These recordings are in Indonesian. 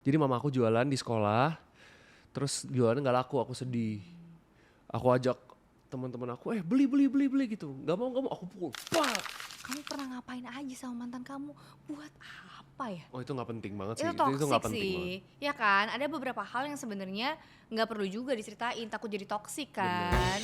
Jadi mama aku jualan di sekolah, terus jualan nggak laku, aku sedih. Aku ajak teman-teman aku, beli gitu. Gak mau, aku pukul. Pak! Kamu pernah ngapain aja sama mantan kamu? Buat apa ya? Oh itu nggak penting banget sih, Itu itu toksik nggak penting banget. sih, ya kan? Ada beberapa hal yang sebenarnya nggak perlu juga diceritain, takut jadi toksik Bener. kan?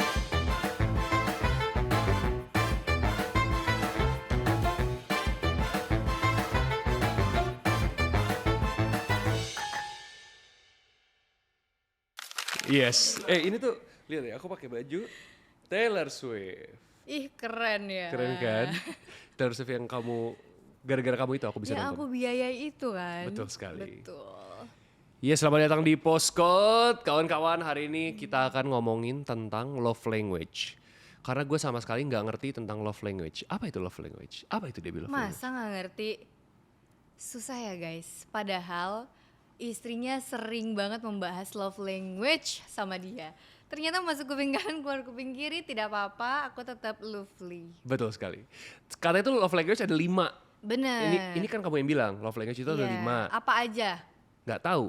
Yes, ini tuh lihat ya, aku pakai baju Taylor Swift. Ih keren ya. Keren kan? Taylor Swift yang kamu, gara-gara kamu itu aku bisa Yang nonton. aku biayai itu kan. Betul sekali. Betul. Iya, selamat datang di Postcode. Kawan-kawan, hari ini kita akan ngomongin tentang love language. Karena gue sama sekali nggak ngerti tentang love language. Apa itu love language? Apa itu Debbie love language? Masa nggak ngerti? Susah ya guys. Padahal istrinya sering banget membahas love language sama dia. Ternyata masuk kuping kanan keluar kuping kiri tidak apa-apa, aku tetap lovely. Betul sekali. Karena itu love language ada 5. Bener. Ini kan kamu yang bilang love language itu ada Iya. 5. Apa aja? Nggak tahu.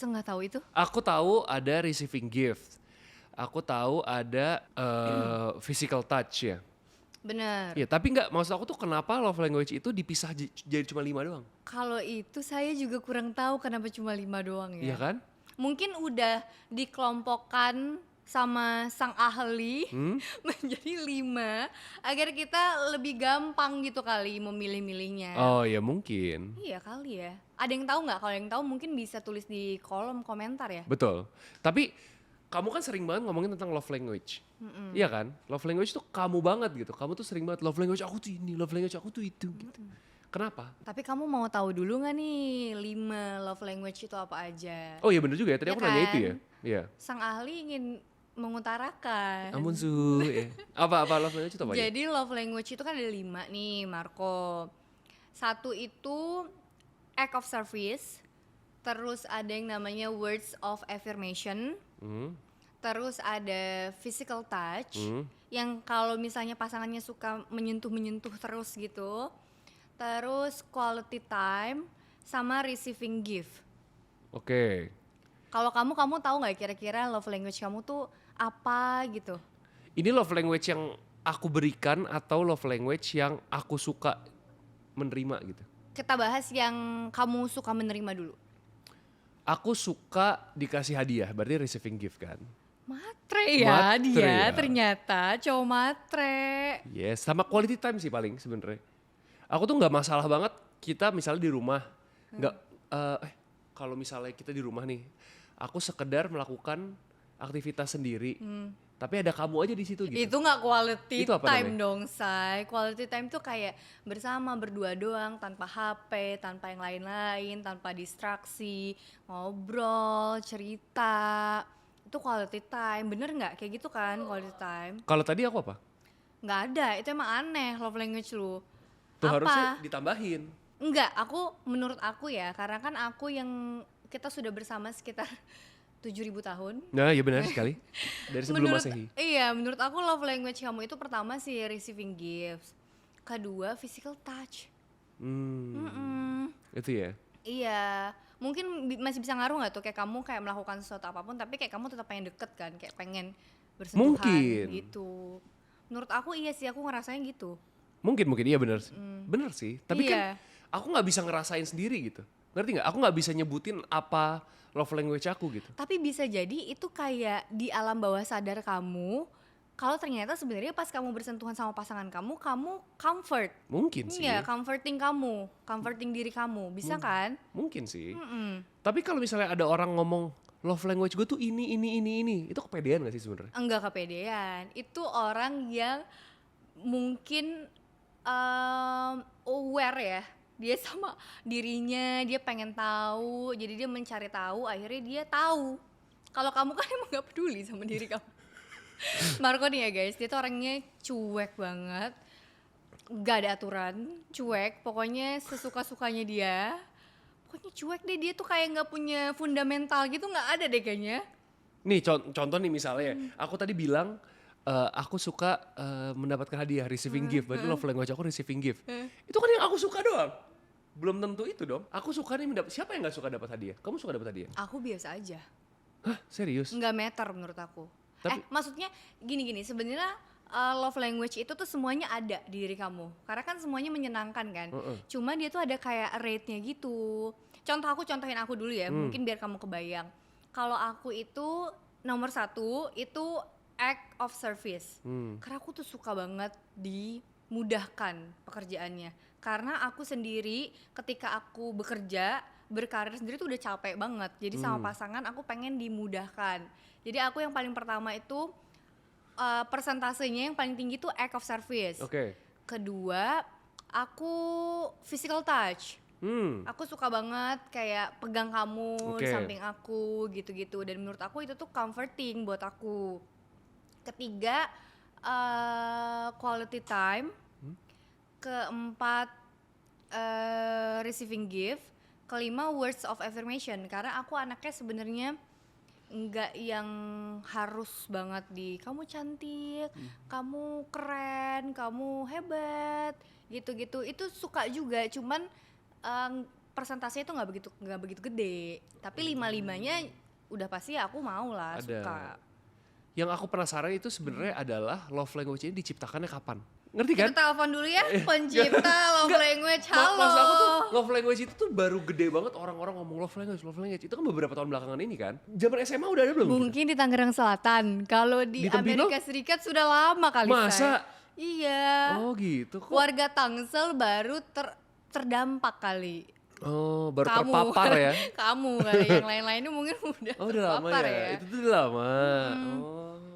Nggak tahu itu? Aku tahu ada receiving gift. Aku tahu ada physical touch ya. Bener. Iya, tapi nggak, maksud aku tuh kenapa love language itu dipisah jadi cuma 5 doang? Kalau itu saya juga kurang tahu kenapa cuma 5 doang ya. Iya kan? Mungkin udah dikelompokkan sama sang ahli menjadi 5 agar kita lebih gampang gitu kali memilih-milihnya. Oh ya mungkin. Iya kali ya. Ada yang tahu nggak? Kalau yang tahu mungkin bisa tulis di kolom komentar ya. Betul. Tapi kamu kan sering banget ngomongin tentang love language. Iya kan? Love language tuh kamu banget gitu. Kamu tuh sering banget love language aku tuh ini, love language aku tuh itu gitu. Kenapa? Tapi kamu mau tahu dulu nggak nih 5 love language itu apa aja? Oh iya bener juga ya, tadi Ya aku nanya itu kan? ya. Iya. Sang ahli ingin mengutarakan. Ampun Su. Ya. Apa love language itu apa aja? Jadi love language itu kan ada 5 nih Marco. 1 itu act of service. Terus ada yang namanya words of affirmation. Terus ada physical touch. Yang kalau misalnya pasangannya suka menyentuh-menyentuh terus gitu. Terus quality time sama receiving gift. Oke. Kalau kamu tahu nggak kira-kira love language kamu tuh apa gitu? Ini love language yang aku berikan atau love language yang aku suka menerima gitu? Kita bahas yang kamu suka menerima dulu. Aku suka dikasih hadiah, berarti receiving gift kan? Matre ya Matre dia ya. ternyata cowok matre. Yes, sama quality time sih paling sebenarnya. Aku tuh nggak masalah banget kita misalnya di rumah, nggak kalau misalnya kita di rumah nih, aku sekedar melakukan aktivitas sendiri, tapi ada kamu aja di situ gitu. Itu nggak quality Itu apa time namanya? dong say. Quality time tuh kayak bersama berdua doang tanpa HP, tanpa yang lain-lain, tanpa distraksi, ngobrol, cerita. Itu quality time, bener nggak kayak gitu kan quality time? Kalau tadi aku apa? Nggak ada, itu emang aneh love language lu. Tuh Apa? harusnya ditambahin. Enggak, menurut aku ya, karena kan aku yang kita sudah bersama sekitar 7.000 tahun. Nah, iya benar sekali. Dari sebelum Masehi. Iya, menurut aku love language kamu itu pertama sih receiving gifts. Kedua physical touch. Itu ya. Iya, mungkin masih bisa ngaruh nggak tuh kayak kamu kayak melakukan sesuatu apapun tapi kayak kamu tetap pengen deket kan, kayak pengen bersentuhan Mungkin. gitu. Menurut aku iya sih, aku ngerasain gitu. Mungkin iya benar. Benar sih. Tapi kan Iya. aku nggak bisa ngerasain sendiri gitu. Ngerti nggak? Aku nggak bisa nyebutin apa love language aku gitu. Tapi bisa jadi itu kayak di alam bawah sadar kamu, kalau ternyata sebenarnya pas kamu bersentuhan sama pasangan kamu comfort. Mungkin sih. Iya, comforting diri kamu, bisa kan? Mungkin sih. Tapi kalau misalnya ada orang ngomong love language gue tuh ini, itu kepedean gak sih sebenarnya? Enggak kepedean, itu orang yang mungkin aware ya, dia sama dirinya, dia pengen tahu, jadi dia mencari tahu, akhirnya dia tahu. Kalau kamu kan emang gak peduli sama diri kamu. Marco nih ya guys, dia tuh orangnya cuek banget, gak ada aturan, cuek, pokoknya sesuka-sukanya dia. Pokoknya cuek deh, dia tuh kayak gak punya fundamental gitu, gak ada deh kayaknya. Nih contoh nih misalnya, aku tadi bilang aku suka mendapatkan hadiah, receiving gift. Berarti love language aku receiving gift. Itu kan yang aku suka doang. belum tentu itu dong. Aku suka nih siapa yang nggak suka dapat hadiah? Kamu suka dapat hadiah? Aku biasa aja. Hah, serius? Nggak matter menurut aku. Maksudnya gini sebenarnya love language itu tuh semuanya ada di diri kamu. Karena kan semuanya menyenangkan kan. Cuma dia tuh ada kayak rate-nya gitu. Contohin aku dulu ya, mungkin biar kamu kebayang. Kalau aku itu nomor 1 itu act of service. Karena aku tuh suka banget dimudahkan pekerjaannya. Karena aku sendiri ketika aku berkarir sendiri tuh udah capek banget. Jadi sama pasangan aku pengen dimudahkan. Jadi aku yang paling pertama itu persentasenya yang paling tinggi tuh act of service. Oke. Kedua, aku physical touch. Aku suka banget kayak pegang kamu di samping aku gitu-gitu. Dan menurut aku itu tuh comforting buat aku. Ketiga, quality time. Keempat, receiving gift. Kelima, words of affirmation. Karena aku anaknya sebenarnya nggak yang harus banget kamu cantik, kamu keren, kamu hebat, gitu-gitu. Itu suka juga, cuman persentasenya itu nggak begitu gede. Tapi 5-5-nya udah pasti aku mau lah, suka. Yang aku penasaran itu sebenarnya adalah love language ini diciptakannya kapan? Ngerti kan? Kita telepon dulu ya, pencipta love language. Halo. Maksud aku tuh love language itu tuh baru gede banget orang-orang ngomong love language. Itu kan beberapa tahun belakangan ini kan. Zaman SMA udah ada belum? Mungkin di Tangerang Selatan. Kalau di Amerika Serikat sudah lama kali. Masa? Iya. Oh gitu kok. Warga Tangsel baru terdampak kali. Oh, baru terpapar ya? Kamu kali, yang lain-lainnya mungkin udah udah lama ya? Itu tuh udah lama.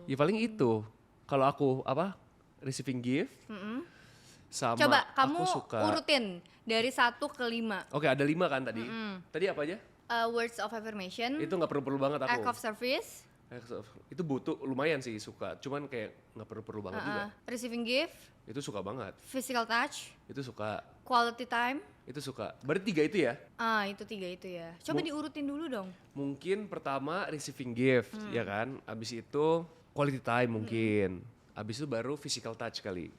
Ya paling itu. Kalau aku receiving gift. Sama coba kamu aku suka urutin dari 1 ke 5. Oke, ada 5 kan tadi. Tadi apa aja? Words of affirmation. Itu gak perlu-perlu banget aku. Act of service. Itu butuh, lumayan sih suka. Cuman kayak gak perlu-perlu banget juga. Receiving gift. Itu suka banget. Physical touch. Itu suka. Quality time. Itu suka. Berarti 3 itu ya? Itu 3 itu ya. Coba diurutin dulu dong. Mungkin pertama receiving gift, ya kan? Abis itu quality time mungkin. Abis itu baru physical touch kali.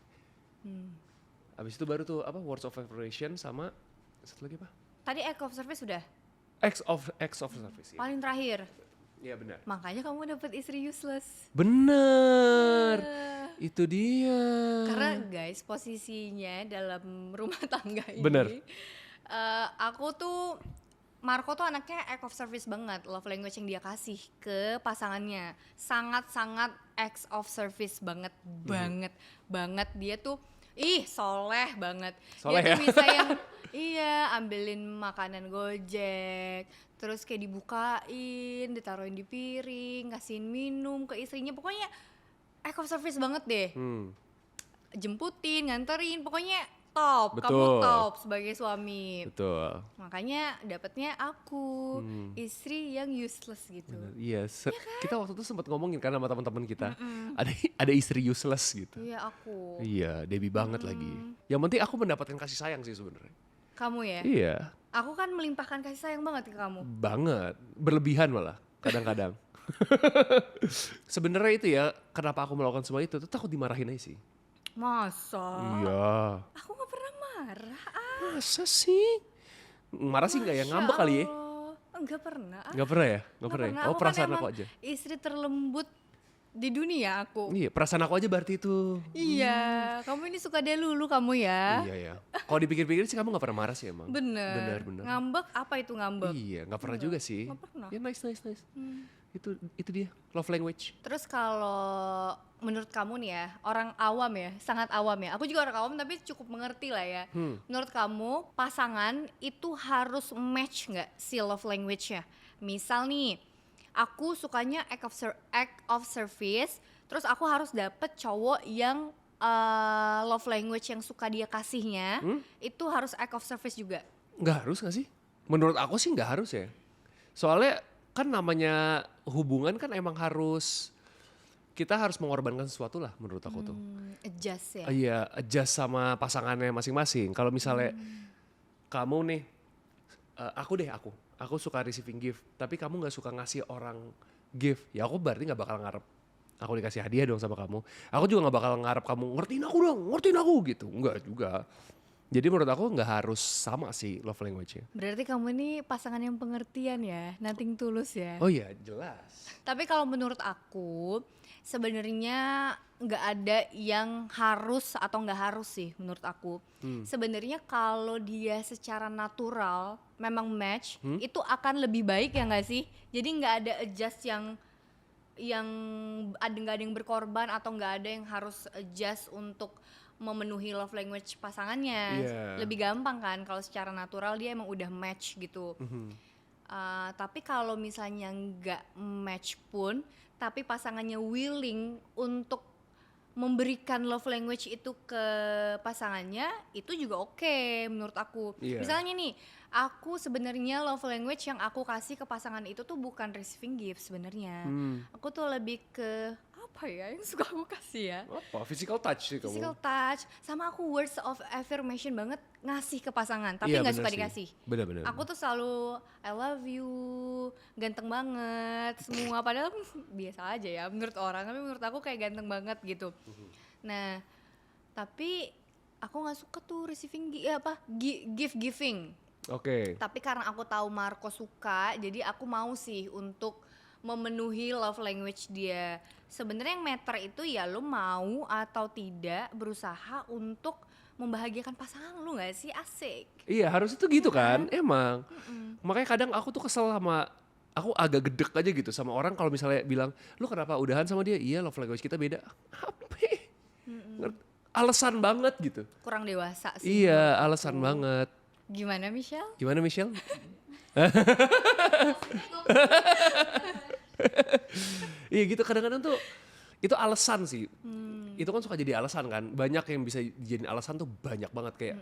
Abis itu baru tuh words of affirmation sama satu lagi apa? Tadi act of service sudah. Acts of service. Ya. Paling terakhir. Iya benar. Makanya kamu dapat istri useless. Bener. Itu dia. Karena guys, posisinya dalam rumah tangga ini. Bener. Aku tuh Marco tuh anaknya act of service banget, love language yang dia kasih ke pasangannya sangat-sangat acts of service banget, banget. Dia tuh soleh banget. Soleh Dia tuh ya? bisa yang ambilin makanan Gojek, terus kayak dibukain, ditaruhin di piring, kasihin minum ke istrinya, pokoknya act of service banget deh. Jemputin, nganterin, pokoknya top. Betul. Kamu top sebagai suami. Betul. Makanya dapatnya aku istri yang useless gitu. Iya, kita waktu itu sempat ngomongin kan sama teman-teman kita, ada istri useless gitu. Iya aku. Iya, Debbie banget lagi. Yang penting aku mendapatkan kasih sayang sih sebenarnya. Kamu ya? Iya. Aku kan melimpahkan kasih sayang banget ke kamu. Banget, berlebihan malah kadang-kadang. Sebenarnya itu ya, kenapa aku melakukan semua itu? Tuh takut dimarahin aja sih. Masa? Iya. Aku gak pernah marah. Masa sih? Marah sih enggak ya? Ngambek kali ya? Enggak pernah. Enggak pernah ya? Enggak pernah ya? Oh, Aku perasaan kan aku aja. Istri terlembut di dunia aku. Iya, perasaan aku aja berarti itu. Iya, kamu ini suka delulu kamu ya. Iya ya. Kalau dipikir-pikir sih kamu gak pernah marah sih emang. Bener. Ngambek, apa itu ngambek? Iya, gak pernah juga sih. Gak pernah. Ya nice. Itu dia, love language. Terus kalau menurut kamu nih ya, orang awam ya, sangat awam ya. Aku juga orang awam tapi cukup mengerti lah ya. Menurut kamu pasangan itu harus match nggak si love language-nya? Misal nih, aku sukanya act of service, terus aku harus dapet cowok yang love language yang suka dia kasihnya, itu harus act of service juga. Nggak harus gak sih? Menurut aku sih nggak harus ya. Soalnya kan namanya hubungan kan emang kita harus mengorbankan sesuatu lah menurut aku tuh. Adjust ya? Iya, adjust sama pasangannya masing-masing. Kalau misalnya kamu nih, aku suka receiving gift, tapi kamu nggak suka ngasih orang gift, ya aku berarti nggak bakal ngarep aku dikasih hadiah dong sama kamu. Aku juga nggak bakal ngarep kamu ngertiin aku gitu, nggak juga. Jadi menurut aku nggak harus sama sih love language-nya. Berarti kamu ini pasangan yang pengertian ya, nothing tulus ya. Oh iya, jelas. Tapi kalau menurut aku sebenarnya nggak ada yang harus atau nggak harus sih menurut aku. Sebenarnya kalau dia secara natural memang match, itu akan lebih baik ya nggak sih? Jadi nggak ada adjust yang ada nggak ada yang berkorban atau nggak ada yang harus adjust untuk memenuhi love language pasangannya. Iya. Lebih gampang kan kalau secara natural dia emang udah match gitu. Tapi kalau misalnya nggak match pun, tapi pasangannya willing untuk memberikan love language itu ke pasangannya, itu juga oke menurut aku. Iya. Misalnya nih, aku sebenarnya love language yang aku kasih ke pasangan itu tuh bukan receiving gift sebenarnya. Aku tuh lebih ke apa ya yang suka aku kasih ya? Apa? Physical touch sih kamu. Physical touch, sama aku words of affirmation banget ngasih ke pasangan, tapi Iya, nggak bener suka sih. dikasih. Bener-bener. Aku tuh selalu I love you, ganteng banget, semua padahal biasa aja ya menurut orang, tapi menurut aku kayak ganteng banget gitu. Nah, tapi aku nggak suka tuh receiving gift giving. Oke. Tapi karena aku tahu Marco suka, jadi aku mau sih untuk memenuhi love language dia. Sebenarnya yang matter itu ya lo mau atau tidak berusaha untuk membahagiakan pasangan lu nggak sih, asik. Iya, harus itu gitu kan, emang. Makanya kadang aku tuh kesel sama, aku agak gedek aja gitu sama orang kalau misalnya bilang, lu kenapa udahan sama dia? Iya, love language kita beda. Apa? Alasan banget gitu. Kurang dewasa sih. Iya, alasan banget. Gimana Michelle? Gimana Michelle? Iya gitu, kadang-kadang tuh itu alasan sih. Itu kan suka jadi alasan kan. Banyak yang bisa dijadiin alasan tuh, banyak banget kayak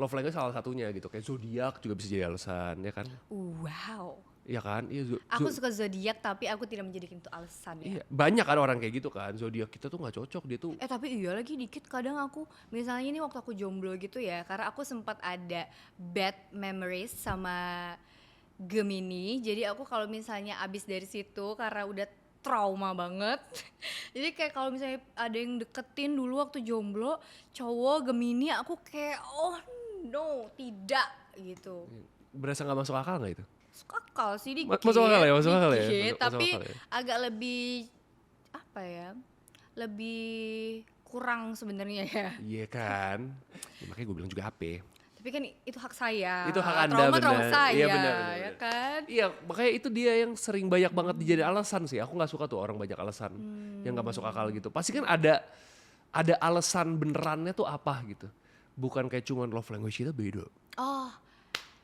love language salah satunya gitu. Kayak zodiak juga bisa jadi alasan, ya kan? Wow. Iya kan? Iya, Aku suka zodiak tapi aku tidak menjadikan itu alasan ya. iya, banyak kan orang kayak gitu kan. Zodiak kita tuh nggak cocok, dia tuh. Tapi iya lagi dikit kadang aku misalnya ini waktu aku jomblo gitu ya, karena aku sempat ada bad memories sama Gemini. Jadi aku kalau misalnya abis dari situ karena udah trauma banget. Jadi kayak kalau misalnya ada yang deketin dulu waktu jomblo cowok Gemini, aku kayak oh no, tidak gitu. Berasa nggak masuk akal nggak itu? Masuk akal sih dikit. Masuk akal ya, masuk akal ya? dikit, Masuk tapi akal ya? agak lebih apa ya? Lebih kurang sebenarnya ya. Iya kan? Ya, makanya gue bilang juga HP. Tapi kan itu hak saya. Itu hak Anda, trauma benar. saya, Iya, benar, ya benar. kan? Iya, makanya itu dia yang sering banyak banget dijadiin alasan sih. Aku nggak suka tuh orang banyak alasan yang nggak masuk akal gitu. Pasti kan ada alasan benerannya tuh apa gitu. Bukan kayak cuman love language kita beda. Oh,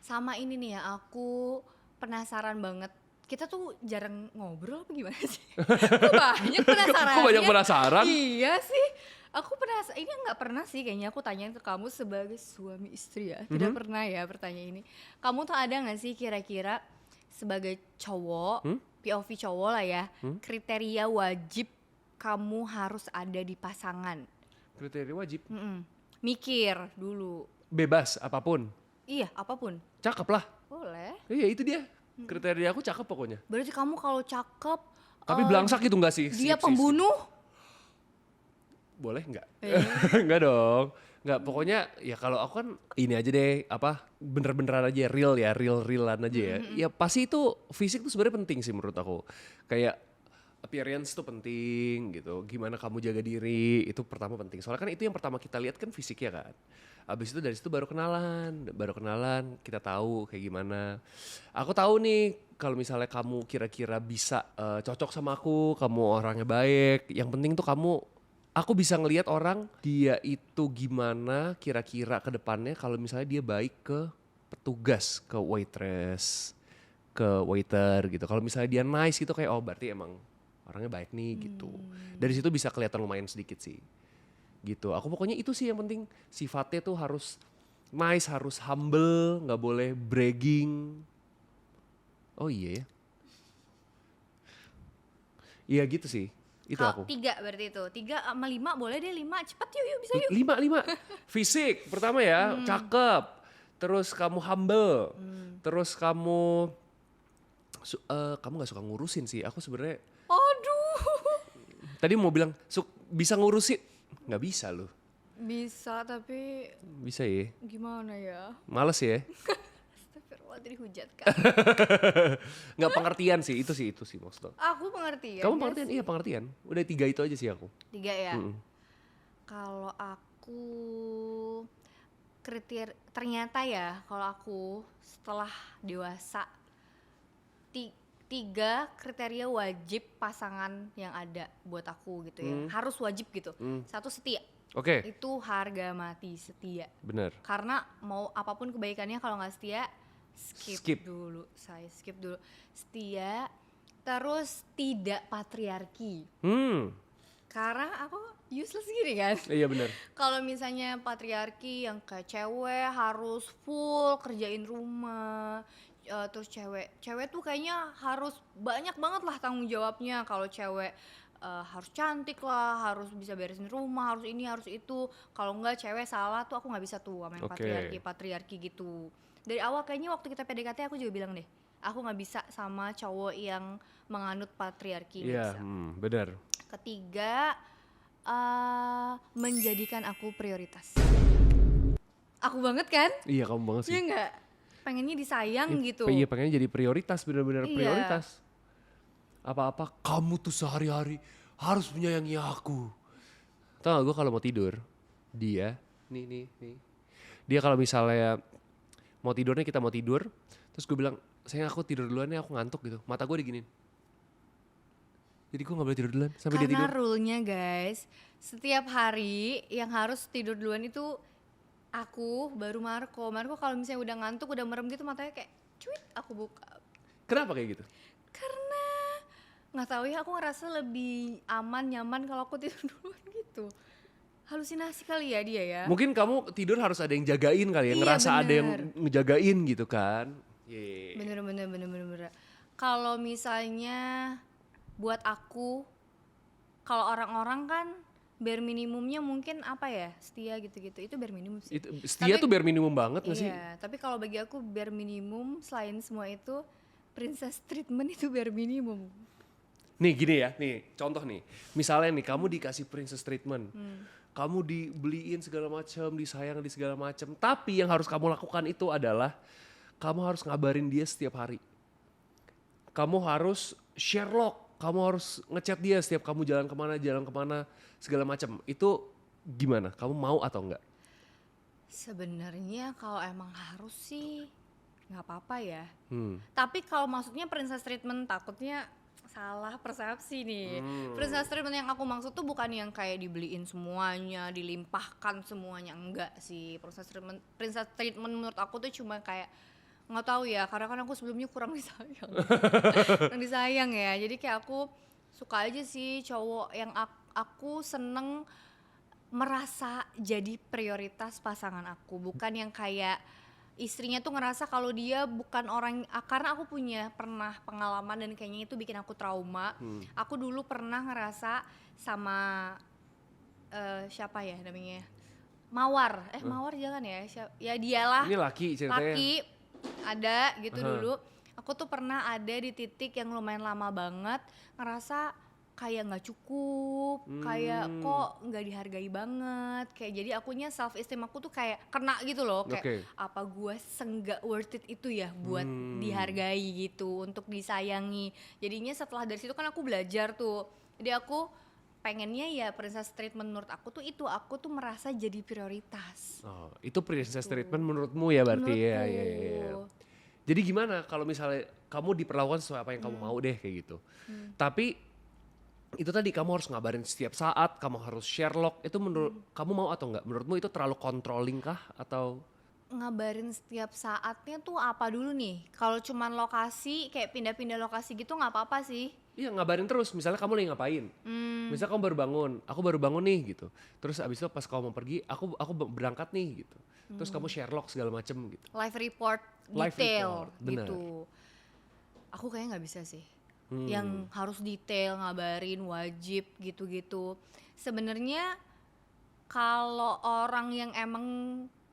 sama ini nih ya, aku penasaran banget. Kita tuh jarang ngobrol apa gimana sih? Kok banyak penasarannya? Kok banyak penasaran? Iya sih. Aku penasaran, ini nggak pernah sih kayaknya aku tanyain ke kamu sebagai suami istri ya. Tidak pernah ya pertanyaan ini. Kamu tuh ada nggak sih kira-kira sebagai cowok, POV cowok lah ya, kriteria wajib kamu harus ada di pasangan? Kriteria wajib. Mikir dulu. Bebas apapun. Iya, apapun. Cakep lah. Boleh. Iya itu dia. Kriteria aku cakep pokoknya. Berarti kamu kalau cakep, Tapi belangsak gitu nggak sih? dia Sip. pembunuh? Boleh nggak? Nggak dong. Nggak, pokoknya ya kalau aku kan ini aja deh, apa, bener-beneran aja, real ya, real-realan aja ya. Ya pasti itu fisik tuh sebenarnya penting sih menurut aku. Kayak appearance tuh penting gitu. Gimana kamu jaga diri, itu pertama penting. Soalnya kan itu yang pertama kita lihat kan fisiknya kan. Abis itu dari situ baru kenalan kita tahu kayak gimana. Aku tahu nih kalau misalnya kamu kira-kira bisa cocok sama aku, kamu orangnya baik. Yang penting tuh aku bisa ngelihat orang dia itu gimana kira-kira ke depannya kalau misalnya dia baik ke petugas, ke waitress, ke waiter gitu. Kalau misalnya dia nice gitu kayak oh berarti emang orangnya baik nih gitu. Dari situ bisa kelihatan lumayan sedikit sih. Gitu. Aku pokoknya itu sih yang penting, sifatnya tuh harus nice, harus humble, nggak boleh bragging. Oh iya ya. Iya gitu sih. Itu aku. 3 berarti itu. 3 sama 5 boleh deh, 5. Cepat yuk bisa yuk. 5. Fisik pertama ya, cakep. Terus kamu humble. Terus kamu nggak suka ngurusin sih. Aku sebenarnya Aduh. tadi mau bilang bisa ngurusin, nggak bisa loh. Bisa tapi Bisa ya? gimana ya? Males ya? Astagfirullah, hujat kan. Nggak pengertian sih, itu sih maksudnya. Aku pengertian. Kamu nggak pengertian? sih? Iya pengertian. Udah 3 itu aja sih aku. 3 ya. Mm-mm. Kalau aku ternyata ya kalau aku setelah dewasa 3 kriteria wajib pasangan yang ada buat aku gitu ya. Harus wajib gitu. 1 setia. Oke, Itu harga mati setia. bener. Karena mau apapun kebaikannya kalau nggak setia skip dulu. Saya skip dulu. Setia, terus tidak patriarki. Karena aku useless gini kan. Iya bener. Kalau misalnya patriarki yang kayak cewek harus full kerjain rumah, terus cewek tuh kayaknya harus banyak banget lah tanggung jawabnya. Kalau cewek harus cantik lah, harus bisa beresin rumah, harus ini harus itu. Kalau enggak cewek salah tuh aku nggak bisa tuh sama yang Oke. patriarki gitu. Dari awal kayaknya waktu kita PDKT aku juga bilang deh, aku nggak bisa sama cowok yang menganut patriarki, nggak Iya, bisa. bener. Ketiga, menjadikan aku prioritas. Aku banget kan? Iya kamu banget sih. Iya nggak? Pengennya disayang gitu. Iya pengennya jadi prioritas, bener-bener Iya. prioritas. Apa-apa kamu tuh sehari-hari harus menyayangi aku. Tau gak gue kalau mau tidur, dia, nih. Dia kalau misalnya mau tidurnya kita mau tidur, terus gue bilang, sayang aku tidur duluan ya, aku ngantuk gitu. Mata gue diginin. Jadi gue gak boleh tidur duluan sampai dia Karena tidur. rule-nya guys, setiap hari yang harus tidur duluan itu aku baru Marco. Marco kalau misalnya udah ngantuk, udah merem gitu matanya kayak cuit, aku buka. Kenapa kayak gitu? Karena nggak tahu ya, aku ngerasa lebih aman, nyaman kalau aku tidur duluan gitu. Halusinasi kali ya dia ya. Mungkin kamu tidur harus ada yang jagain kali ya, Iya, ngerasa ada yang bener. ngejagain gitu kan. Yeay. Bener. Kalau misalnya buat aku, kalau orang-orang kan bare minimumnya mungkin apa ya, setia gitu-gitu, itu bare minimum sih. Itu, setia Tapi- tuh bare minimum banget gak sih? Iya, tapi kalau bagi aku bare minimum selain semua itu princess treatment itu bare minimum. Nih gini ya, nih contoh nih. Misalnya nih kamu dikasih princess treatment. Kamu dibeliin segala macam, disayang di segala macam. Tapi yang harus kamu lakukan itu adalah kamu harus ngabarin dia setiap hari. Kamu harus share log, kamu harus ngechat dia setiap kamu jalan kemana, segala macam. Itu gimana? Kamu mau atau enggak? Sebenarnya kalau emang harus sih nggak apa-apa ya. Hmm. Tapi kalau maksudnya princess treatment takutnya salah persepsi nih. Princess treatment yang aku maksud tuh bukan yang kayak dibeliin semuanya, dilimpahkan semuanya, enggak sih. Princess treatment menurut aku tuh cuma kayak nggak tahu ya, karena kan aku sebelumnya kurang disayang. Kurang disayang ya. Jadi kayak aku suka aja sih cowok yang aku seneng merasa jadi prioritas pasangan aku, bukan yang kayak istrinya tuh ngerasa kalau dia bukan orang, karena aku pernah pengalaman dan kayaknya itu bikin aku trauma. Aku dulu pernah ngerasa sama siapa ya namanya, Mawar, Mawar jangan ya, ya dialah, Ini laki ceritanya. laki ada gitu dulu. Aku tuh pernah ada di titik yang lumayan lama banget ngerasa kayak nggak cukup, kayak kok nggak dihargai banget, kayak jadi akunya self esteem aku tuh kayak kena gitu loh, kayak Oke. apa gue senggak worth it itu ya buat dihargai gitu, untuk disayangi. Jadinya setelah dari situ kan aku belajar tuh, jadi aku pengennya ya princess treatment menurut aku tuh itu, aku tuh merasa jadi prioritas. Oh, itu princess treatment menurutmu ya berarti ya, Menurutku. ya. Jadi gimana kalau misalnya kamu diperlakukan sesuai apa yang kamu mau deh kayak gitu. Tapi itu tadi kamu harus ngabarin setiap saat, kamu harus share log. Itu menurut kamu mau atau enggak? Menurutmu itu terlalu controlling kah atau Ngabarin setiap saatnya tuh apa dulu nih? Kalau cuman lokasi kayak pindah-pindah lokasi gitu nggak apa-apa sih. iya ngabarin terus, misalnya kamu lagi ngapain? Misalnya kamu baru bangun, aku baru bangun nih gitu. Terus abis itu pas kamu mau pergi, aku berangkat nih gitu. Terus kamu share log segala macem gitu. Live report Live detail report, benar. gitu. Aku kayaknya nggak bisa sih. Yang harus detail, ngabarin, wajib gitu-gitu. Sebenarnya kalau orang yang emang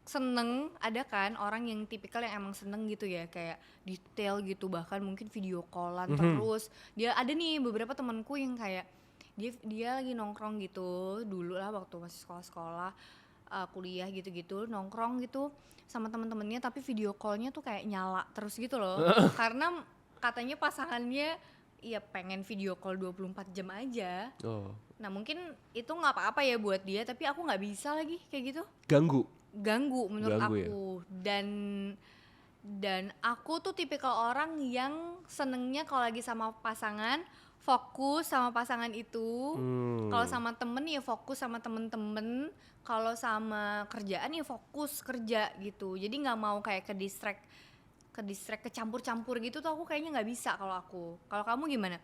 seneng, ada kan orang yang tipikal yang emang seneng gitu ya, kayak detail gitu, bahkan mungkin video callan terus. Dia ada nih beberapa temanku yang kayak dia lagi nongkrong gitu dulu lah waktu masih sekolah-sekolah, kuliah gitu-gitu nongkrong gitu sama temen-temennya, tapi video callnya tuh kayak nyala terus gitu loh. Karena katanya pasangannya ya pengen video call 24 jam aja. Oh, Nah mungkin itu nggak apa-apa ya buat dia, tapi aku nggak bisa lagi kayak gitu. ganggu. Ganggu menurut Ganggu ya? aku. Dan aku tuh tipikal orang yang senengnya kalau lagi sama pasangan fokus sama pasangan itu. Kalau sama temen ya fokus sama temen-temen. Kalau sama kerjaan ya fokus kerja gitu. Jadi nggak mau kayak ke distract kecampur-campur gitu tuh aku kayaknya nggak bisa kalau aku. Kalau kamu gimana?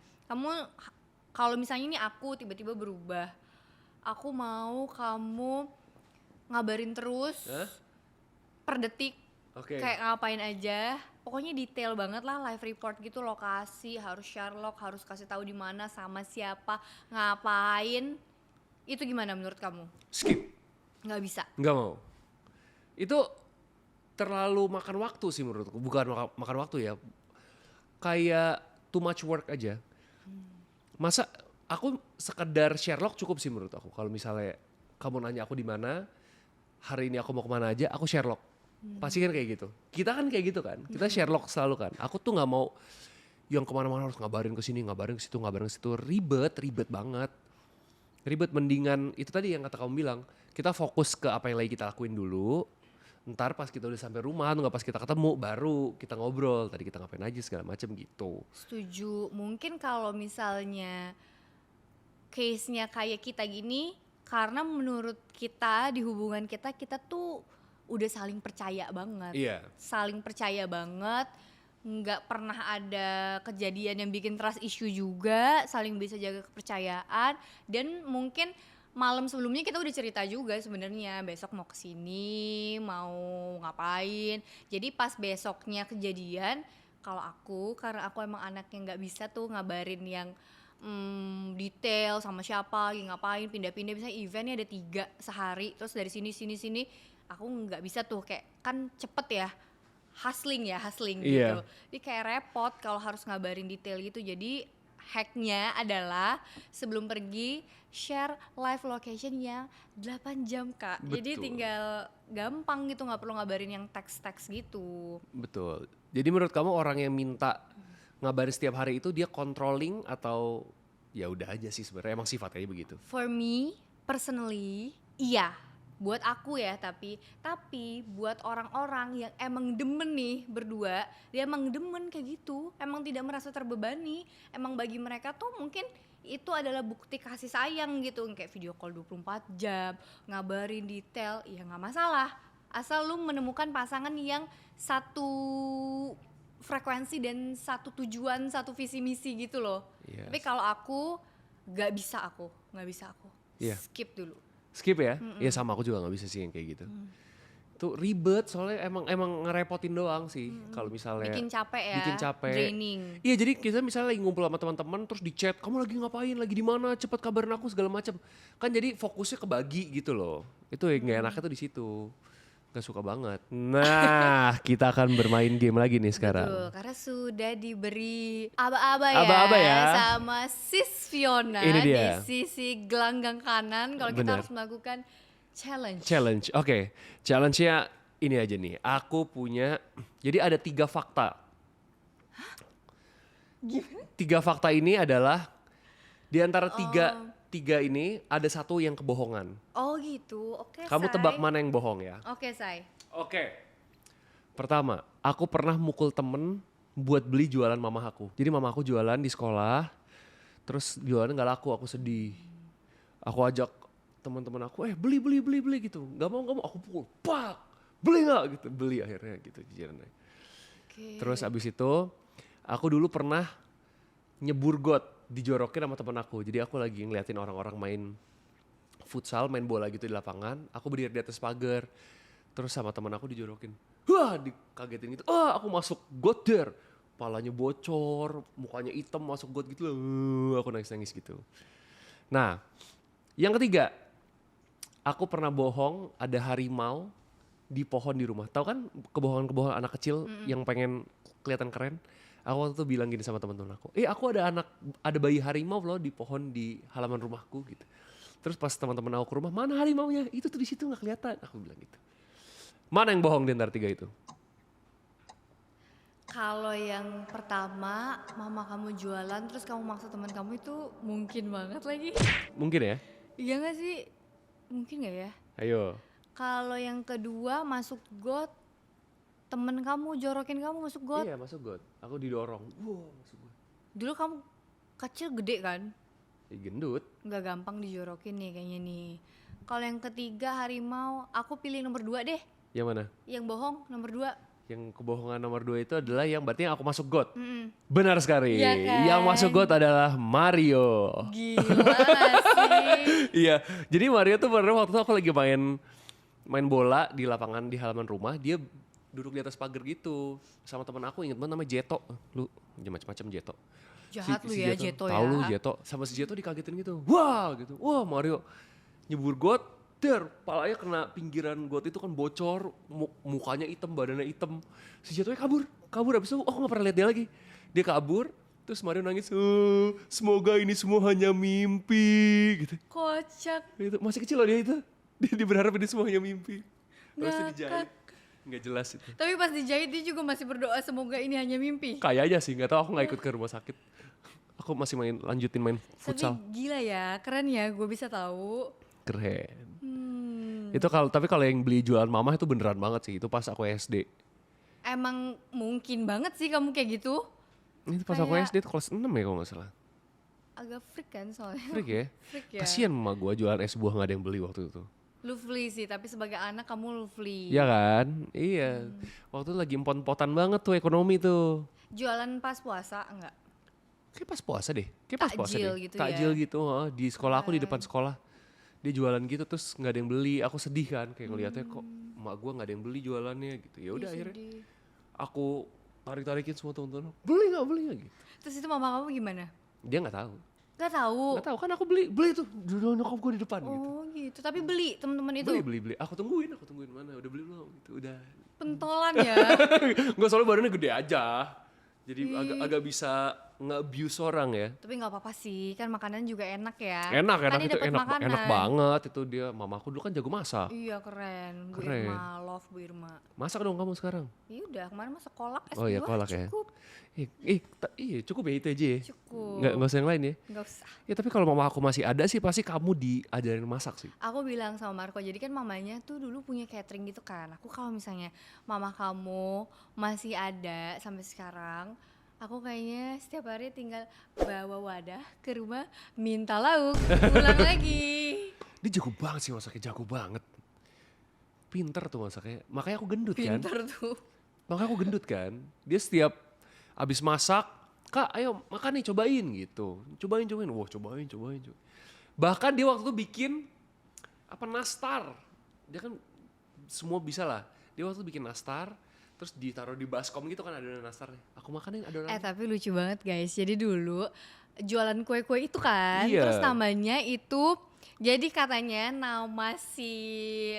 Kalau misalnya ini aku tiba-tiba berubah, aku mau kamu ngabarin terus Hah? per detik, Oke. kayak ngapain aja, pokoknya detail banget lah, live report gitu, lokasi harus Sherlock, harus kasih tahu di mana, sama siapa, ngapain. Itu gimana menurut kamu? Skip. Nggak bisa. Nggak mau. Itu terlalu makan waktu sih menurutku. Bukan makan waktu ya. Kayak too much work aja. Masa aku sekedar Sherlock cukup sih menurut aku. Kalau misalnya kamu nanya aku di mana, hari ini aku mau kemana aja, aku Sherlock. Pasti kan kayak gitu. Kita kan kayak gitu kan. Kita Sherlock selalu kan. Aku tuh nggak mau yang kemana-mana harus ngabarin ke sini, ngabarin ke situ, ngabarin ke situ. Ribet banget. Ribet, mendingan itu tadi yang kata kamu bilang. Kita fokus ke apa yang lagi kita lakuin dulu. Ntar pas kita udah sampai rumah, nggak pas kita ketemu, baru kita ngobrol. Tadi kita ngapain aja segala macam gitu. Setuju. Mungkin kalau misalnya case-nya kayak kita gini, karena menurut kita di hubungan kita tuh udah saling percaya banget. Iya. Saling percaya banget, nggak pernah ada kejadian yang bikin trust issue juga, saling bisa jaga kepercayaan. Dan mungkin malam sebelumnya kita udah cerita juga sebenarnya besok mau kesini, mau ngapain. Jadi pas besoknya kejadian, kalau aku karena aku emang anaknya nggak bisa tuh ngabarin yang detail sama siapa lagi ngapain, pindah-pindah, misalnya eventnya ada 3 sehari, terus dari sini, aku nggak bisa tuh, kayak kan cepet ya, hustling Iya. gitu. Jadi kayak repot kalau harus ngabarin detail gitu. Jadi hacknya adalah sebelum pergi share live location yang 8 jam Kak. Jadi Betul. tinggal gampang gitu, nggak perlu ngabarin yang teks-teks gitu. Betul. Jadi menurut kamu orang yang minta ngabarin setiap hari itu dia controlling atau ya udah aja sih sebenarnya emang sifatnya begitu? For me personally, iya. Buat aku ya, tapi buat orang-orang yang emang demen nih berdua, dia emang demen kayak gitu, emang tidak merasa terbebani, emang bagi mereka tuh mungkin itu adalah bukti kasih sayang gitu, kayak video call 24 jam, ngabarin detail, ya nggak masalah. Asal lu menemukan pasangan yang satu frekuensi dan satu tujuan, satu visi misi gitu loh. Yes. Tapi kalau aku nggak bisa aku. Iya. Skip dulu. Skip ya? Iya sama aku juga nggak bisa sih yang kayak gitu. Itu ribet soalnya emang ngerepotin doang sih kalau misalnya Bikin capek ya. bikin capek. Draining. Iya jadi kita misalnya lagi ngumpul sama teman-teman terus di chat, kamu lagi ngapain, lagi di mana, cepet kabarin aku segala macam. Kan jadi fokusnya kebagi gitu loh. Itu yang nggak enaknya tuh di situ. Gak suka banget. Nah, kita akan bermain game lagi nih sekarang. Betul, karena sudah diberi aba-aba ya, Aba-aba ya. sama Sis Fiona Ini di dia. sisi gelanggang kanan kalau kita Benar. harus melakukan challenge. Challenge, oke. Challenge-nya ini aja nih. Aku punya, jadi ada 3 fakta. 3 fakta ini adalah di antara tiga ini ada satu yang kebohongan. Oh gitu, oke. Kamu Say. tebak mana yang bohong ya? Oke, Say. Oke. Pertama, aku pernah mukul temen buat beli jualan mama aku. Jadi mama aku jualan di sekolah, terus jualan nggak laku, aku sedih. Aku ajak teman-teman aku, beli gitu. Gak mau, aku pukul, pak, beli nggak gitu, beli akhirnya gitu jajarannya. Oke. Terus abis itu, aku dulu pernah nyebur got, dijorokin sama temen aku. Jadi aku lagi ngeliatin orang-orang main futsal, main bola gitu di lapangan. Aku berdiri di atas pagar, terus sama temen aku dijorokin. Wah, dikagetin gitu. Aku masuk got der. Palanya bocor, mukanya hitam masuk got gitu. Aku nangis-nangis gitu. Nah, yang ketiga, aku pernah bohong ada harimau di pohon di rumah. Tahu kan kebohongan-kebohongan anak kecil yang pengen kelihatan keren? Aku waktu itu bilang gini sama teman-teman aku, aku ada bayi harimau loh di pohon di halaman rumahku gitu. Terus pas teman-teman aku ke rumah, mana harimaunya? Itu tuh di situ nggak kelihatan. Aku bilang gitu. Mana yang bohong di antara 3 itu? Kalau yang pertama, mama kamu jualan terus kamu maksa teman kamu itu mungkin banget lagi. Mungkin ya? Iya nggak sih? Mungkin nggak ya? Ayo. Kalau yang kedua masuk got, temen kamu jorokin kamu masuk got. Iya masuk got. Aku didorong. Wow masuk got. Dulu kamu kecil gede kan? Gendut. Nggak gampang dijorokin nih kayaknya nih. Kalau yang ketiga harimau, aku pilih nomor 2 deh. Yang mana? Yang bohong nomor 2. Yang kebohongan nomor 2 itu adalah yang berarti yang aku masuk got. Mm-mm. Benar sekali. Iya kan? Yang masuk got adalah Mario. Gila gak sih? Iya. Jadi Mario tuh pernah waktu itu aku lagi main bola di lapangan di halaman rumah. Dia duduk di atas pagar gitu sama teman aku, inget banget namanya Jeto. Lu macam-macam Jeto. Jahat lu ya Jeto ya. Tahu lu Jeto. Sama si Jeto dikagetin gitu. Wah gitu. Wah Mario nyebur got. Palanya kena pinggiran got itu kan bocor, mukanya hitam, badannya hitam. Si Jatuhnya kabur abis itu, aku gak pernah lihat dia lagi. Dia kabur, terus Mario nangis, semoga ini semua hanya mimpi, gitu. Kocak. Itu, masih kecil loh dia itu, dia berharap ini semua hanya mimpi. Terus Ngakak. dijahit, gak jelas itu. Tapi pas dijahit dia juga masih berdoa semoga ini hanya mimpi. Kayaknya sih, gak tahu aku gak ikut ke rumah sakit. Aku masih lanjutin main futsal. Tapi gila ya, keren ya gue bisa tahu. Keren. Itu tapi kalau yang beli jualan mama itu beneran banget sih. Itu pas aku SD. Emang mungkin banget sih kamu kayak gitu. Itu pas aku Kayak- SD itu kelas 6 ya kalau gak salah. Agak freak kan soalnya. Freak ya. Freak ya. Kasian mama gue jualan es buah gak ada yang beli waktu itu. Lovely sih, tapi sebagai anak kamu lovely. Iya kan? Iya. Waktu itu lagi empot-empotan banget tuh ekonomi tuh. Jualan pas puasa enggak? Kayak pas puasa deh. Kayak pas puasa Takjil deh. gitu Takjil ya. gitu. Di sekolah aku di depan sekolah. Dia jualan gitu terus nggak ada yang beli. Aku sedih kan kayak ngeliatnya kok emak gue nggak ada yang beli jualannya gitu. Ya udah Ih, akhirnya sedih. aku tarik-tarikin semua teman-teman. Beli nggak gitu. Terus itu mama kamu gimana? Dia nggak tahu. Gak tahu. Nggak tahu kan aku beli tuh. Dulu nyokap gue di depan gitu. Oh gitu. Tapi beli teman-teman itu. Beli. Aku tungguin mana. Udah beli belum? Gitu udah. Pentolan ya. Nggak soalnya badannya gede aja. Jadi agak bisa nge-abuse orang ya. Tapi nggak apa-apa sih, kan makanan juga enak ya. Enak Kan dia itu dapet makanan. enak banget itu dia. Mamaku dulu kan jago masak. Iya keren. Bu Keren. Irma, love Bu Irma. Masak dong kamu sekarang. Iya udah kemarin masak kolak es Oh iya, buah, kolak ya. cukup. Iya cukup ya itu aja ya. Cukup. Nggak usah yang lain ya. Nggak usah. Ya tapi kalau mama aku masih ada sih pasti kamu diajarin masak sih. Aku bilang sama Marco, jadi kan mamanya tuh dulu punya catering gitu kan. Aku kalau misalnya mama kamu masih ada sampai sekarang, aku kayaknya setiap hari tinggal bawa wadah ke rumah, minta lauk, pulang lagi. Dia jago banget sih masaknya, jago banget. Pinter tuh masaknya. Makanya aku gendut kan. Pinter tuh. Makanya aku gendut kan. Dia setiap abis masak, Kak ayo makan nih cobain gitu. Cobain. Wah cobain. Bahkan dia waktu itu bikin nastar. Dia kan semua bisa lah. Dia waktu itu bikin nastar, terus ditaruh di baskom gitu kan adonan nastarnya. Aku makanin adonan. Tapi lucu banget guys. Jadi dulu jualan kue-kue itu kan, Iya. terus namanya itu, jadi katanya nama si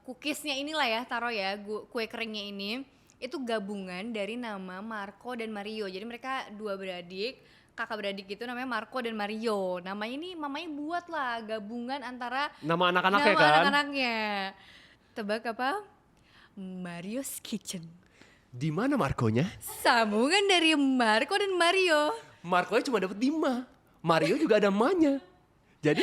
cookiesnya inilah ya, taruh ya, kue keringnya ini, itu gabungan dari nama Marco dan Mario. Jadi mereka dua beradik, kakak beradik gitu namanya Marco dan Mario. Namanya ini mamanya buat lah gabungan antara Nama anak-anaknya nama kan. anak-anaknya. Tebak apa? Mario's Kitchen. Di mana Marconya? Sambungan dari Marco dan Mario. Marconya cuma dapat 5. Mario juga ada emaknya. Jadi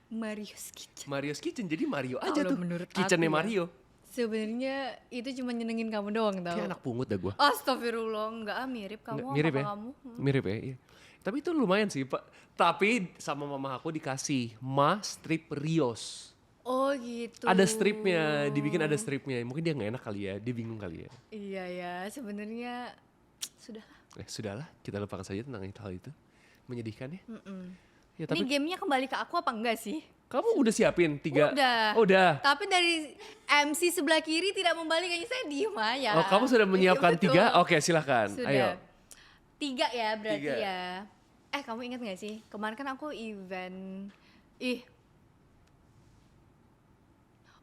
Mario's Kitchen. Mario's Kitchen, jadi Mario aja Kalau tuh. menurut Kitchennya aku ya. Mario. Sebenarnya itu cuma nyenengin kamu doang tau. Kayak anak pungut dah gue. Astagfirullah, enggak mirip kamu sama Mirip ya? papa kamu. Mirip ya, iya. Tapi itu lumayan sih, Pak. Tapi sama mama aku dikasih strip Rios. Oh gitu. Ada stripnya, dibikin ada stripnya. Mungkin dia nggak enak kali ya, dia bingung kali ya. Iya ya, sebenarnya sudah. Sudahlah, kita lupakan saja tentang hal itu. Menyedihkan ya. Ya Ini tapi gamenya kembali ke aku apa enggak sih? kamu udah siapin 3? Udah. Oh, udah. Tapi dari MC sebelah kiri tidak membalik, kayaknya saya diem aja. Oh, kamu sudah menyiapkan Iya, 3? betul. Oke, silakan. Sudah. Ayo. 3 ya berarti 3. ya. Kamu ingat gak sih? Kemarin kan aku event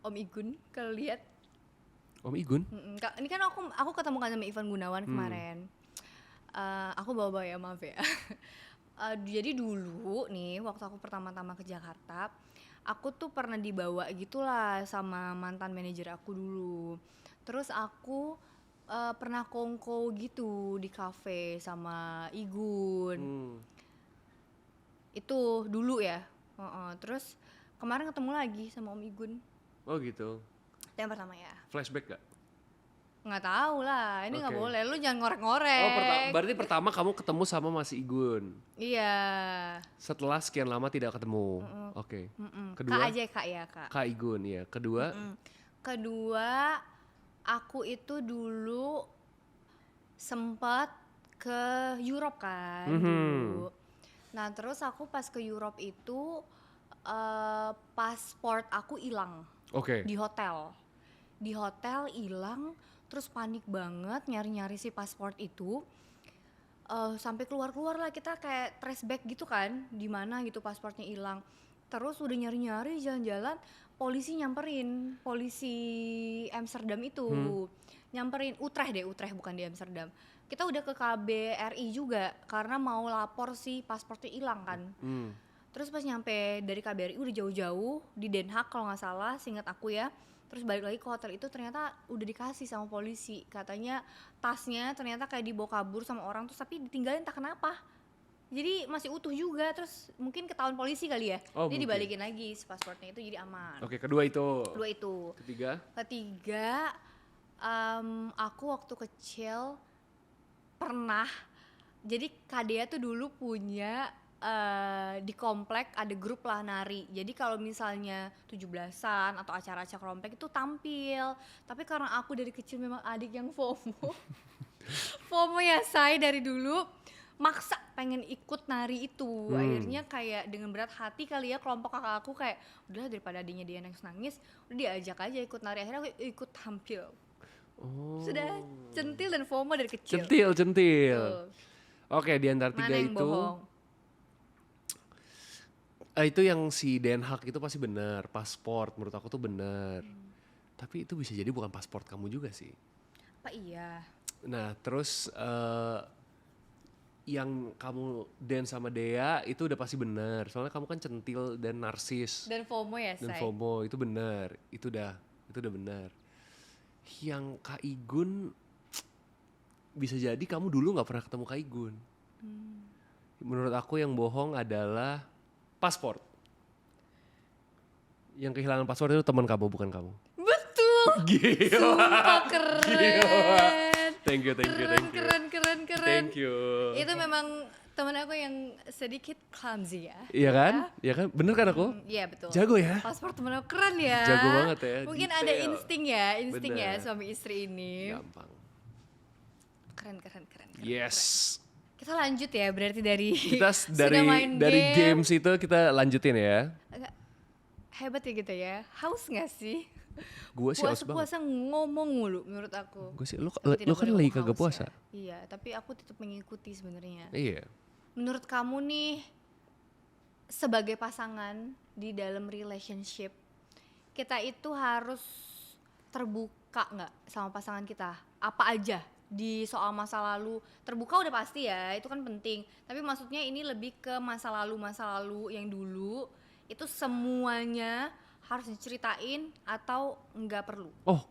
Om Igun kalau lihat. Om Igun? Ini kan aku ketemu kan sama Ivan Gunawan kemarin. Aku bawa-bawa ya, maaf ya. Jadi dulu nih waktu aku pertama-tama ke Jakarta, aku tuh pernah dibawa gitulah sama mantan manajer aku dulu. Terus aku pernah kongko gitu di kafe sama Igun. Hmm. Itu dulu ya. Terus kemarin ketemu lagi sama Om Igun. Oh gitu. Itu yang pertama ya. Flashback gak? Nggak tahu lah, ini nggak Oke. boleh. Lu jangan ngorek-ngorek. Oh berarti pertama kamu ketemu sama Mas Igun. Iya. Setelah sekian lama tidak ketemu. Oke. Kedua? Kak aja Kak ya Kak. Kak Igun ya. Kedua? Kedua, aku itu dulu sempat ke Europe kan dulu. Nah terus aku pas ke Europe itu pasport aku hilang Oke. di hotel. Di hotel hilang, terus panik banget nyari-nyari si pasport itu. Sampai keluar-keluar lah kita kayak trace back gitu kan, di mana gitu pasportnya hilang. Terus udah nyari-nyari jalan-jalan, polisi nyamperin, polisi Amsterdam itu nyamperin, Utrecht bukan di Amsterdam. Kita udah ke KBRI juga karena mau lapor si pasportnya hilang kan. Terus pas nyampe dari KBRI udah jauh-jauh di Den Haag kalau nggak salah, seingat aku ya. Terus balik lagi ke hotel itu ternyata udah dikasih sama polisi. Katanya tasnya ternyata kayak dibawa kabur sama orang terus tapi ditinggalin tak kenapa. Jadi masih utuh juga, terus mungkin ketahuan polisi kali ya. Oh, Jadi mungkin. dibalikin lagi si pasportnya itu jadi aman. Oke, kedua itu. Kedua itu. Ketiga? Aku waktu kecil pernah, jadi Kadea tuh dulu punya di komplek ada grup lah nari. Jadi kalau misalnya 17-an atau acara-acara komplek itu tampil. Tapi karena aku dari kecil memang adik yang FOMO. FOMO ya saya dari dulu maksa pengen ikut nari itu. Akhirnya kayak dengan berat hati kali ya kelompok kakak aku kayak udah daripada adiknya dia nangis, udah diajak aja ikut nari. Akhirnya aku ikut tampil. Oh. Sudah centil dan FOMO dari kecil. Centil. Tuh. Oke, di antara Mana tiga yang itu, bohong? itu yang si Den Haag itu pasti benar, pasport menurut aku tuh benar. Tapi itu bisa jadi bukan pasport kamu juga sih. Apa iya? Nah, terus yang kamu Dan sama Dea itu udah pasti benar. Soalnya kamu kan centil dan narsis Dan FOMO ya, dan Say? FOMO, itu benar. Itu udah benar. Yang Kak Igun bisa jadi kamu dulu nggak pernah ketemu Kak Igun. Menurut aku yang bohong adalah pasport. Yang kehilangan pasport itu teman kamu, bukan kamu. Betul. Gila. Sumpah keren. Thank you. Keren. Thank you. Itu memang temen aku yang sedikit clumsy ya. Iya kan? Iya kan? Bener kan aku? Iya betul. Jago ya? Paspor temen aku keren ya. Jago banget ya, Mungkin detail. ada insting ya Bener. suami istri ini. Gampang. Keren. Yes. Kita lanjut ya berarti dari Kita sudah main dari game. games itu kita lanjutin ya. Agak hebat ya gitu ya. Haus gak sih? Gue sih haus banget. Puasa ngomong mulu menurut aku. Gue sih, lu Tapi tidak kan boleh lagi ngomong kagak haus puasa. ya. Iya, tapi aku tetap mengikuti sebenarnya. Iya. Menurut kamu nih sebagai pasangan di dalam relationship, kita itu harus terbuka nggak sama pasangan kita? Apa aja di soal masa lalu? Terbuka udah pasti ya, itu kan penting. Tapi maksudnya ini lebih ke masa lalu yang dulu itu semuanya harus diceritain atau nggak perlu? Oh,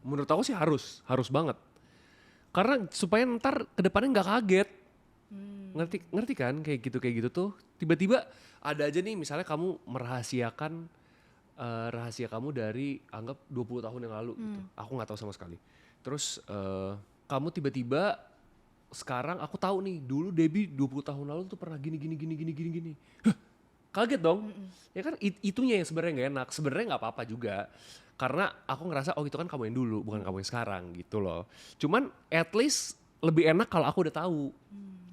menurut aku sih harus banget. Karena supaya ntar kedepannya nggak kaget. Ngerti kan kayak gitu tuh. Tiba-tiba ada aja nih misalnya kamu merahasiakan rahasia kamu dari anggap 20 tahun yang lalu gitu. Aku nggak tahu sama sekali. Terus kamu tiba-tiba sekarang aku tahu nih dulu Debbie 20 tahun lalu tuh pernah gini. Hah, kaget dong. Ya kan itunya yang sebenarnya nggak enak. Sebenarnya nggak apa-apa juga. Karena aku ngerasa oh itu kan kamu yang dulu bukan kamu yang sekarang gitu loh. Cuman at least lebih enak kalau aku udah tahu.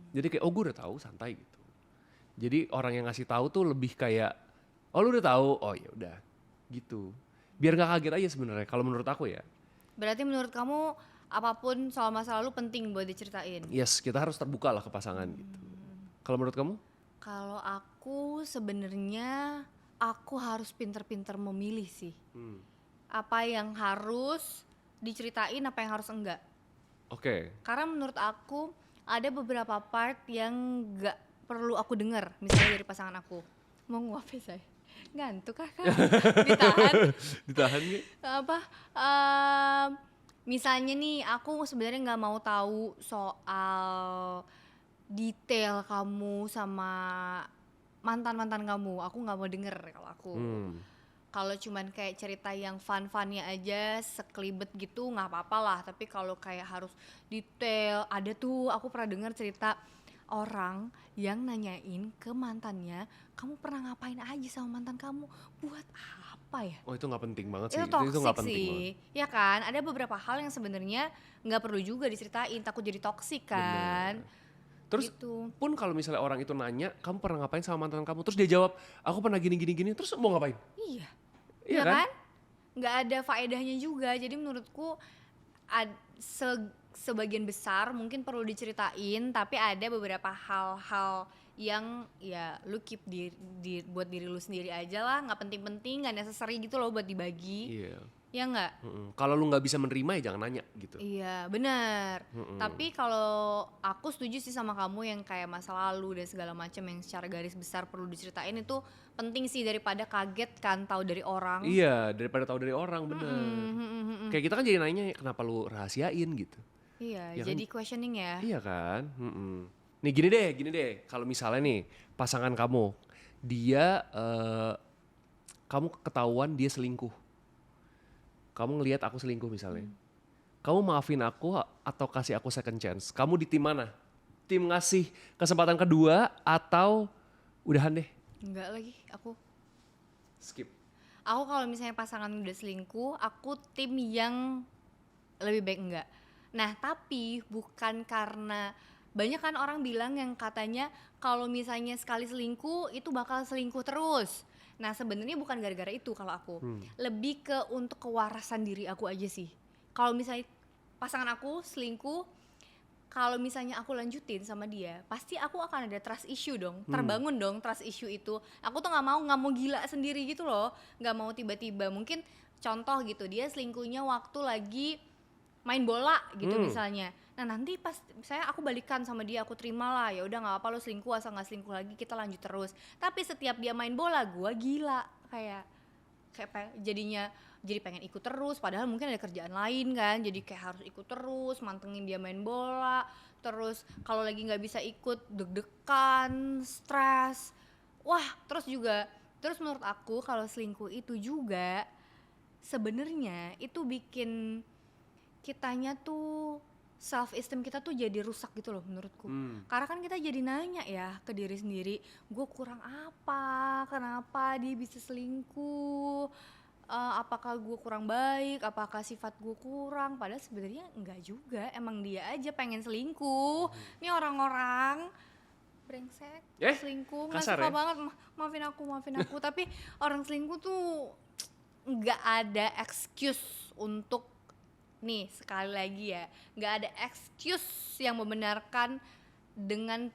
Jadi kayak oh gue udah tahu santai gitu. Jadi orang yang ngasih tahu tuh lebih kayak oh lu udah tahu, oh ya udah gitu. Biar nggak kaget aja sebenarnya kalau menurut aku ya. Berarti menurut kamu apapun soal masa lalu penting buat diceritain? Yes, kita harus terbuka lah ke pasangan gitu. Kalau menurut kamu? Kalau aku sebenarnya aku harus pinter-pinter memilih sih. Apa yang harus diceritain, apa yang harus enggak. Oke. Karena menurut aku ada beberapa part yang enggak perlu aku dengar misalnya dari pasangan aku. Mau nguap ya saya? Ngantuk kah? Ditahan. Ditahan gak? Apa? Misalnya nih aku sebenarnya nggak mau tahu soal detail kamu sama mantan kamu. Aku nggak mau denger kalau aku. Kalau cuman kayak cerita yang fun-funnya aja, sekelibet gitu nggak apa-apa lah. Tapi kalau kayak harus detail, ada tuh aku pernah dengar cerita orang yang nanyain ke mantannya, kamu pernah ngapain aja sama mantan kamu? Buat apa ya? Oh itu nggak penting banget sih. Itu Itu toxic nggak penting sih, banget. ya kan? Ada beberapa hal yang sebenarnya nggak perlu juga diceritain, takut jadi toxic kan? Bener. Terus Gitu. pun kalau misalnya orang itu nanya, kamu pernah ngapain sama mantan kamu? Terus dia jawab, aku pernah gini, terus mau ngapain? Iya, Iya ya kan? kan? Nggak ada faedahnya juga. Jadi menurutku sebagian besar mungkin perlu diceritain, tapi ada beberapa hal-hal yang ya lu keep buat diri lu sendiri aja lah, nggak penting-penting, nggak necessary gitu loh buat dibagi. Iya. Ya nggak? Kalau lu nggak bisa menerima ya jangan nanya gitu. Iya benar. Tapi kalau aku setuju sih sama kamu yang kayak masa lalu dan segala macam yang secara garis besar perlu diceritain itu penting sih daripada kaget kan tahu dari orang. Iya, daripada tahu dari orang bener. Kayak kita kan jadi nanya kenapa lu rahasiain gitu. Iya, Ya jadi kan? questioning ya. Iya kan? Nih gini deh, kalau misalnya nih pasangan kamu, dia kamu ketahuan dia selingkuh. Kamu ngelihat aku selingkuh misalnya. Kamu maafin aku atau kasih aku second chance? Kamu di tim mana? Tim ngasih kesempatan kedua atau udahan deh? Enggak lagi, aku Skip. kalau misalnya pasangan udah selingkuh, aku tim yang lebih baik enggak. Nah, tapi bukan karena banyak kan orang bilang yang katanya kalau misalnya sekali selingkuh itu bakal selingkuh terus. Nah, sebenarnya bukan gara-gara itu kalau aku. Lebih ke untuk kewarasan diri aku aja sih. Kalau misalnya pasangan aku selingkuh, kalau misalnya aku lanjutin sama dia, pasti aku akan ada trust issue dong, terbangun dong trust issue itu. Aku tuh nggak mau gila sendiri gitu loh, nggak mau tiba-tiba. Mungkin contoh gitu, dia selingkuhnya waktu lagi main bola gitu misalnya. Nah nanti pas saya aku balikan sama dia, aku terima lah, ya udah nggak apa lo selingkuh asal nggak selingkuh lagi, kita lanjut terus. Tapi setiap dia main bola, gue gila kayak jadinya jadi pengen ikut terus, padahal mungkin ada kerjaan lain kan, jadi kayak harus ikut terus mantengin dia main bola. Terus kalau lagi nggak bisa ikut deg-degan, stres. Wah, terus menurut aku kalau selingkuh itu juga sebenarnya itu bikin kitanya tuh self esteem kita tuh jadi rusak gitu loh menurutku. Karena kan kita jadi nanya ya ke diri sendiri, gue kurang apa, kenapa dia bisa selingkuh, apakah gue kurang baik, apakah sifat gue kurang, padahal sebenarnya enggak juga, emang dia aja pengen selingkuh. Ini orang-orang brengsek selingkuh, nggak kasar suka ya? banget. Maafin aku tapi orang selingkuh tuh nggak ada excuse untuk, nih sekali lagi ya, nggak ada excuse yang membenarkan dengan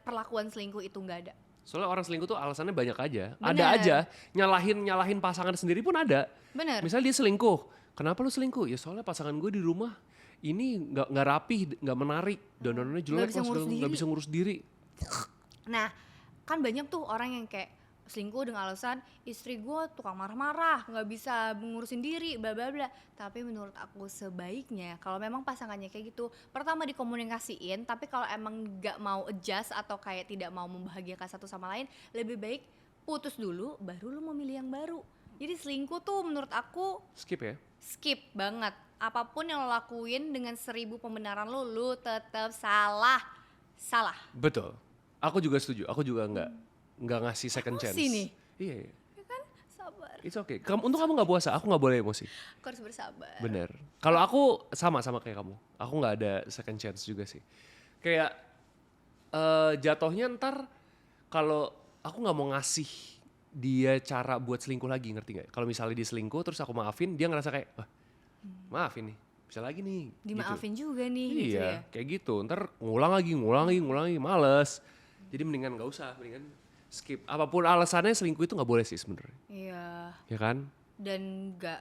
perlakuan selingkuh itu, nggak ada. Soalnya orang selingkuh tuh alasannya banyak aja. Bener. Ada aja nyalahin pasangan sendiri pun ada. Bener. Misalnya dia selingkuh, kenapa lu selingkuh? Ya soalnya pasangan gue di rumah ini nggak rapi, nggak menarik, dandanannya jelek, nggak bisa ngurus diri. Nah kan banyak tuh orang yang kayak selingkuh dengan alasan istri gue tukang marah-marah, nggak bisa mengurusin diri, bla bla bla. Tapi menurut aku sebaiknya kalau memang pasangannya kayak gitu, pertama dikomunikasiin. Tapi kalau emang nggak mau adjust atau kayak tidak mau membahagiakan satu sama lain, lebih baik putus dulu, baru lu memilih yang baru. Jadi selingkuh tuh menurut aku Skip ya? skip banget. Apapun yang lo lakuin dengan 1000 pembenaran lu tetap salah. Betul. Aku juga setuju. Aku juga nggak ngasih second chance. Emosi nih. Iya. Ya kan, sabar. It's okay. Untuk kamu nggak puasa, aku nggak boleh emosi. Aku harus bersabar. Bener. Kalau aku sama kayak kamu. Aku nggak ada second chance juga sih. Kayak jatuhnya ntar kalau aku nggak mau ngasih dia cara buat selingkuh lagi, ngerti nggak? Kalau misalnya dia selingkuh terus aku maafin, dia ngerasa kayak, wah, maafin nih, bisa lagi nih. Dimaafin gitu. juga nih. Iya, gitu ya. kayak gitu. Ntar ngulang lagi, males. Jadi mendingan nggak usah, mendingan skip. Apapun alasannya selingkuh itu nggak boleh sih sebenarnya. Iya. Ya kan? Dan nggak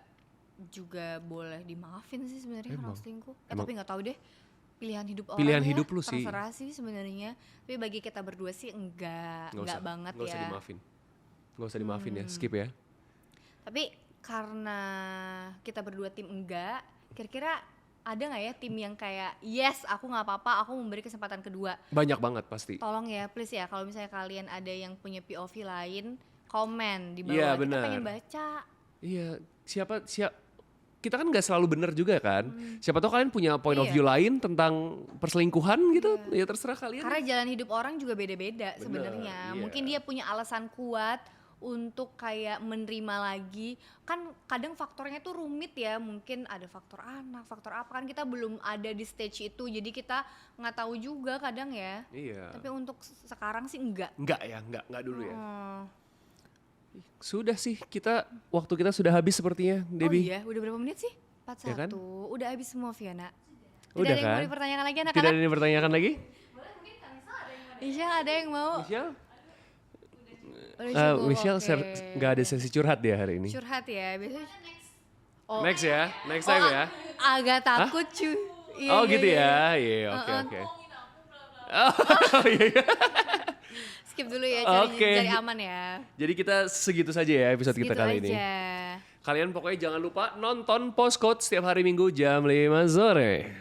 juga boleh dimaafin sih sebenarnya orang selingkuh. Emang. Tapi nggak tahu deh. pilihan hidup orang Pilihan ya, hidup lu sih. terserah sih sebenarnya. Tapi bagi kita berdua sih enggak banget Nggak ya. usah dimaafin. Nggak usah dimaafin ya, skip ya. Tapi karena kita berdua tim enggak, kira-kira ada nggak ya tim yang kayak yes aku nggak apa-apa, aku memberi kesempatan kedua. Banyak banget pasti. Tolong ya please ya, kalau misalnya kalian ada yang punya POV lain, komen di bawah. Iya, Kita benar. pengen baca. Iya, kita kan nggak selalu benar juga kan. Siapa tahu kalian punya point of Iya. view lain tentang perselingkuhan gitu. Ya terserah kalian. Karena jalan hidup orang juga beda-beda Bener, sebenarnya. iya. Mungkin dia punya alasan kuat untuk kayak menerima lagi. Kan kadang faktornya tuh rumit ya. Mungkin ada faktor anak, faktor apa, kan kita belum ada di stage itu. Jadi kita nggak tahu juga kadang ya. Iya. Tapi untuk sekarang sih enggak. Enggak dulu ya. Oh. Sudah sih, waktu kita sudah habis sepertinya, Oh Debbie. iya, udah berapa menit sih? 41. Ya kan? Udah habis semua Fiona. Tidak Udah ada yang mau kan? dipertanyakan lagi Tidak anak-anak? ada yang dipertanyakan lagi? Michelle ada yang mau? Michelle? Udah cukup, Michelle oke. nggak ada sesi curhat dia hari ini. Curhat ya, biasanya Oh, Next ya, next time ya. agak takut cuy. Iya, Oh iya, gitu iya. ya, iya oke. Oh iya. Skip dulu ya, Oke. cari aman ya. Jadi kita segitu saja ya episode kita Gitu kali ini. aja. Kalian pokoknya jangan lupa nonton Postcode setiap hari Minggu jam 5 sore.